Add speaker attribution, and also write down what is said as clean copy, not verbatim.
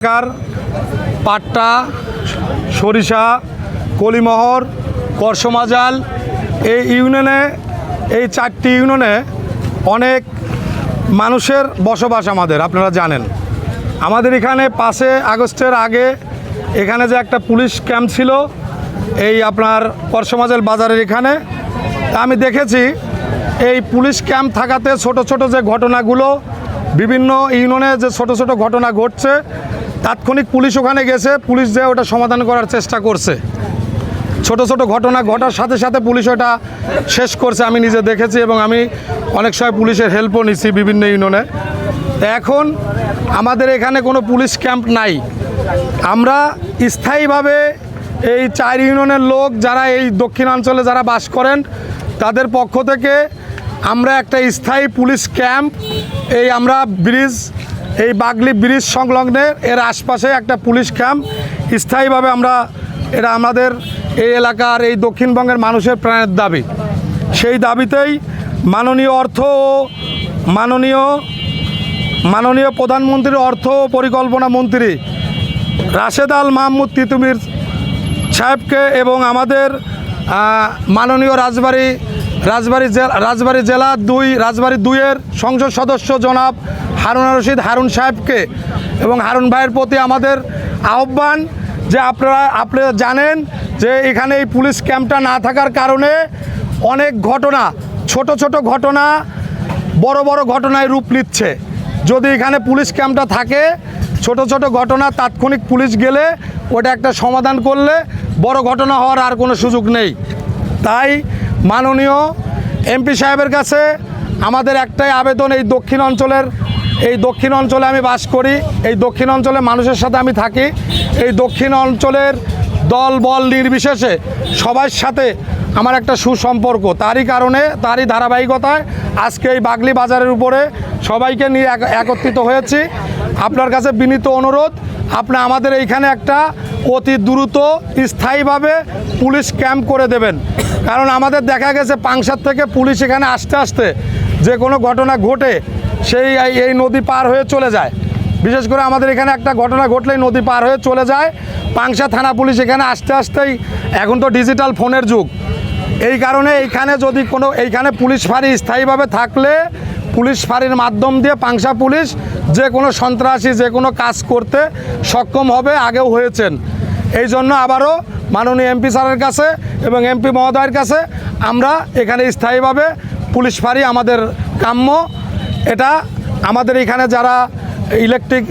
Speaker 1: কার পাট্টা সরিষা কলিমহর করসমাজাল এই ইউনিয়নে এই 4টি ইউনিয়নে অনেক মানুষের বসবাস আমাদের আপনারা জানেন। আমাদের এখানে 5 আগস্টের আগে এখানে যে একটা পুলিশ ক্যাম্প ছিল এই আপনার করসমাজাল বাজারের এখানে, আমি দেখেছি এই পুলিশ ক্যাম্প থাকাতে ছোট ছোট যে ঘটনাগুলো বিভিন্ন ইউনিয়নে যে ছোট ছোট ঘটনা ঘটছে তাৎক্ষণিক পুলিশ ওখানে গেছে, পুলিশ যে ওটা সমাধান করার চেষ্টা করছে। ছোট ছোট ঘটনা ঘটার সাথে সাথে পুলিশ ওটা শেষ করছে, আমি নিজে দেখেছি এবং আমি অনেক সময় পুলিশের হেল্পও নিছি বিভিন্ন ইউনিয়নে। এখন আমাদের এখানে কোনো পুলিশ ক্যাম্প নাই। আমরা স্থায়ীভাবে এই 4 ইউনিয়নের লোক যারা এই দক্ষিণাঞ্চলে যারা বাস করেন তাদের পক্ষ থেকে আমরা একটা স্থায়ী পুলিশ ক্যাম্প এই আমরা ব্রিজ এই বাগলি ব্রিজ সংলগ্নের এর আশপাশে একটা পুলিশ ক্যাম্প স্থায়ীভাবে আমরা এটা আমাদের এই এলাকার এই দক্ষিণবঙ্গের মানুষের প্রাণের দাবি। সেই দাবিতেই মাননীয় মাননীয় প্রধানমন্ত্রীর অর্থ ও পরিকল্পনা মন্ত্রী রাশেদ আল মাহমুদ তিতুমির সাহেবকে এবং আমাদের মাননীয় রাজবাড়ী জেলা 2-এর সংসদ সদস্য জনাব হারুন রশিদ হারুন সাহেবকে এবং হারুন ভাইয়ের প্রতি আমাদের আহ্বান যে আপনারা জানেন যে এখানে এই পুলিশ ক্যাম্পটা না থাকার কারণে অনেক ঘটনা ছোট ছোট ঘটনা বড় বড় ঘটনায় রূপ নিচ্ছে। যদি এখানে পুলিশ ক্যাম্পটা থাকে ছোট ছোট ঘটনা তাৎক্ষণিক পুলিশ গেলে ওটা একটা সমাধান করলে বড় ঘটনা হওয়ার আর কোনো সুযোগ নেই। তাই মাননীয় এমপি সাহেবের কাছে আমাদের একটাই আবেদন, এই দক্ষিণ অঞ্চলে আমি বাস করি, এই দক্ষিণ অঞ্চলের মানুষের সাথে আমি থাকি, এই দক্ষিণ অঞ্চলের দল বল নির্বিশেষে সবার সাথে আমার একটা সুসম্পর্ক। তারই ধারাবাহিকতায় আজকে এই বাগলি বাজারের উপরে সবাইকে নিয়ে একত্রিত হয়েছি। আপনার কাছে বিনীত অনুরোধ, আপনি আমাদের এইখানে একটা অতি দ্রুত স্থায়ীভাবে পুলিশ ক্যাম্প করে দেবেন। কারণ আমাদের দেখা গেছে পাংশার থেকে পুলিশ এখানে আসতে আসতে যে কোনো ঘটনা ঘটে এই নদী পার হয়ে চলে যায়। বিশেষ করে আমাদের এখানে একটা ঘটনা ঘটলেই নদী পার হয়ে চলে যায়। পাংশা থানা পুলিশ এখানে আসতে আসতেই এখন তো ডিজিটাল ফোনের যুগ, এই কারণে এইখানে পুলিশ ফাঁড়ি স্থায়ীভাবে থাকলে পুলিশ ফাঁড়ির মাধ্যম দিয়ে পাংশা পুলিশ যে কোনো সন্ত্রাসী যে কোনো কাজ করতে সক্ষম হবে, আগেও হয়েছেন। এই জন্য আবারও মাননীয় এমপি স্যারের কাছে এবং এমপি মহোদয়ের কাছে আমরা এখানে স্থায়ীভাবে পুলিশ ফাঁড়ি আমাদের কাম্য। এটা আমাদের এখানে যারা ইলেকট্রিক